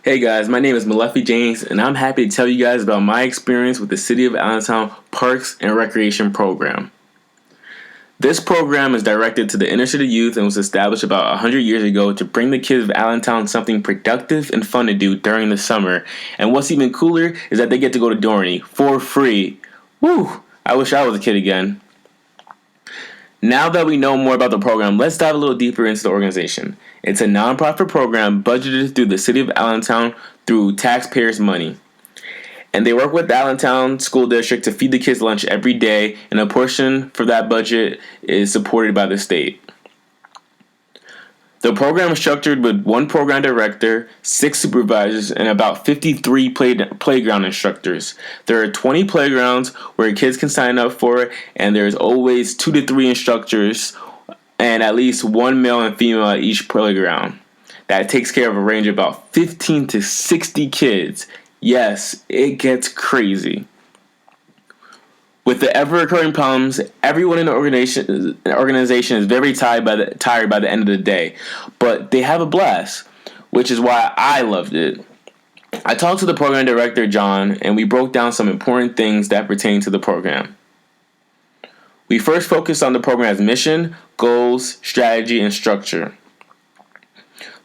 Hey guys, my name is Malefi James, and I'm happy to tell you guys about my experience with the City of Allentown Parks and Recreation Program. This program is directed to the inner city youth and was established about 100 years ago to bring the kids of Allentown something productive and fun to do during the summer. And what's even cooler is that they get to go to Dorney for free. Woo! I wish I was a kid again. Now that we know more about the program, let's dive a little deeper into the organization. It's a nonprofit program budgeted through the City of Allentown through taxpayers' money. And they work with the Allentown School District to feed the kids lunch every day, and a portion for that budget is supported by the state. The program is structured with one program director, 6 supervisors, and about 53 playground instructors. There are 20 playgrounds where kids can sign up for, and there's always 2 to 3 instructors and at least one male and female at each playground. That takes care of a range of about 15 to 60 kids. Yes, it gets crazy. With the ever-occurring problems, everyone in the organization is very tired by the end of the day. But they have a blast, which is why I loved it. I talked to the program director, John, and we broke down some important things that pertain to the program. We first focused on the program's mission, goals, strategy, and structure.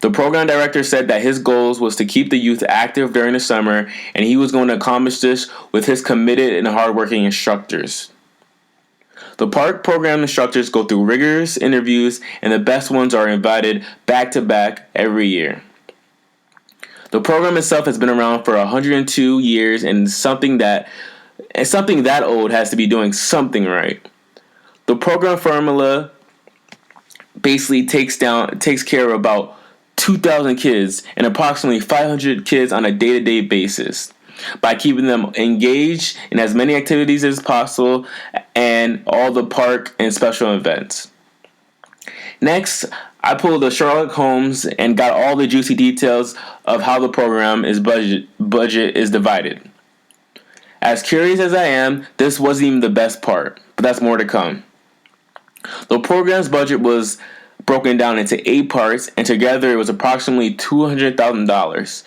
The program director said that his goals was to keep the youth active during the summer, and he was going to accomplish this with his committed and hardworking instructors. The park program instructors go through rigorous interviews, and the best ones are invited back-to-back every year. The program itself has been around for 102 years, and something that old has to be doing something right. The program formula basically takes care of about 2,000 kids and approximately 500 kids on a day-to-day basis by keeping them engaged in as many activities as possible and all the park and special events. Next, I pulled a Sherlock Holmes and got all the juicy details of how the program budget is divided. As curious as I am, this wasn't even the best part, but that's more to come. The program's budget was broken down into 8 parts, and together it was approximately $200,000,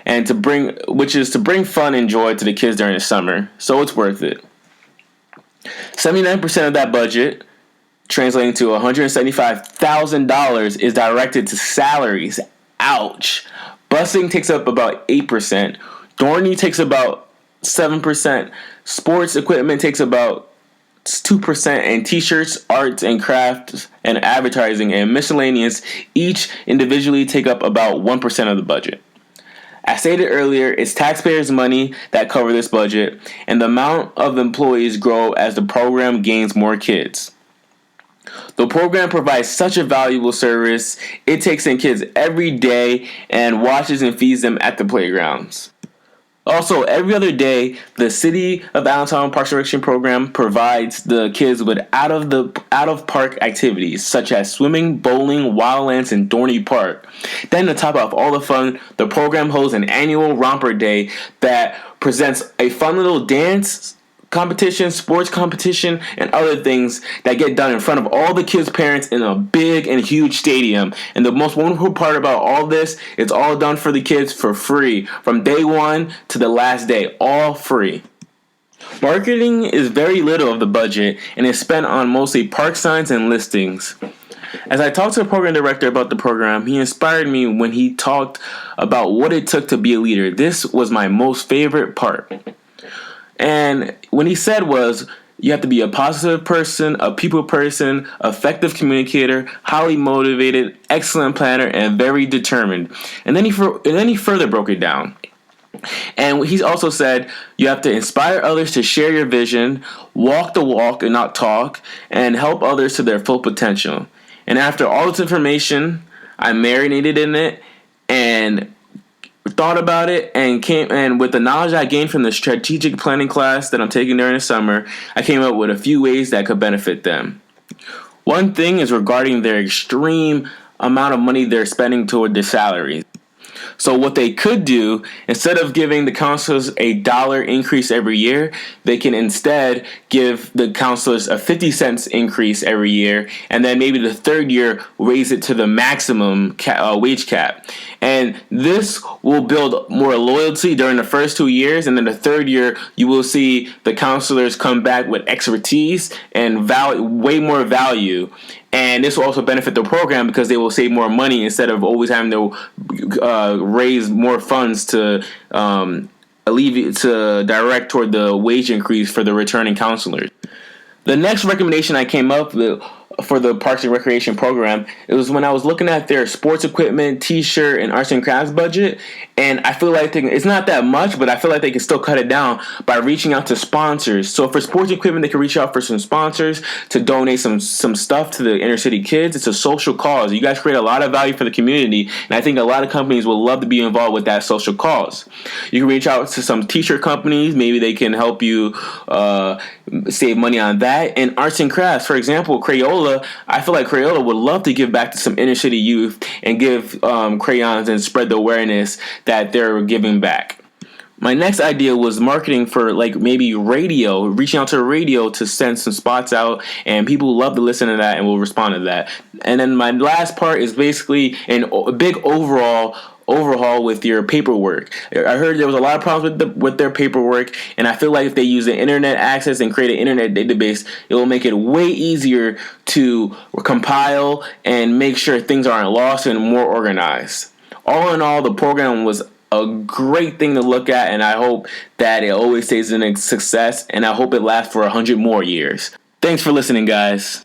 and to bring fun and joy to the kids during the summer, so it's worth it. 79% of that budget, translating to $175,000, is directed to salaries. Ouch! Busing takes up about 8%, Dorney takes about 7%, sports equipment takes about 2%, and t-shirts, arts and crafts, and advertising and miscellaneous each individually take up about 1% of the budget. As stated earlier, it's taxpayers' money that cover this budget, and the amount of employees grow as the program gains more kids. The program provides such a valuable service. It takes in kids every day and watches and feeds them at the playgrounds. Also, every other day, the City of Allentown Parks and Recreation Program provides the kids with out-of-park activities such as swimming, bowling, Wildlands, and Dorney Park. Then to top off all the fun, the program holds an annual Romper Day that presents a fun little dance competition, sports competition, and other things that get done in front of all the kids' parents in a big and huge stadium. And the most wonderful part about all this, it's all done for the kids for free, from day one to the last day, all free. Marketing is very little of the budget and is spent on mostly park signs and listings. As I talked to the program director about the program, he inspired me when he talked about what it took to be a leader. This was my most favorite part. And what he said was, you have to be a positive person, a people person, effective communicator, highly motivated, excellent planner, and very determined. And then he further broke it down. And he also said, you have to inspire others to share your vision, walk the walk and not talk, and help others to their full potential. And after all this information, I marinated in it and thought about it, and with the knowledge I gained from the strategic planning class that I'm taking during the summer, I came up with a few ways that could benefit them. One thing is regarding their extreme amount of money they're spending toward their salaries. So what they could do, instead of giving the counselors a dollar increase every year, they can instead give the counselors a 50 cents increase every year, and then maybe the third year raise it to the maximum wage cap. And this will build more loyalty during the first 2 years, and then the third year you will see the counselors come back with expertise and way more value. And this will also benefit the program because they will save more money instead of always having to raise more funds to alleviate to direct toward the wage increase for the returning counselors. The next recommendation I came up with for the Parks and Recreation program, it was when I was looking at their sports equipment, t-shirt, and arts and crafts budget, and I feel like it's not that much, but I feel like they can still cut it down by reaching out to sponsors. So for sports equipment, they can reach out for some sponsors to donate some stuff to the inner city kids. It's a social cause. You guys create a lot of value for the community, and I think a lot of companies will love to be involved with that social cause. You can reach out to some t-shirt companies. Maybe they can help you save money on that. And arts and crafts, for example, Crayola, I feel like Crayola would love to give back to some inner city youth and give crayons and spread the awareness that they're giving back. My next idea was marketing for like maybe radio, reaching out to radio to send some spots out, and people love to listen to that and will respond to that. And then my last part is basically a big overhaul with your paperwork. I heard there was a lot of problems with their paperwork, and I feel like if they use the internet access and create an internet database, it will make it way easier to compile and make sure things aren't lost and more organized. All in all, the program was a great thing to look at, and I hope that it always stays a success, and I hope it lasts for 100 more years. Thanks for listening, guys.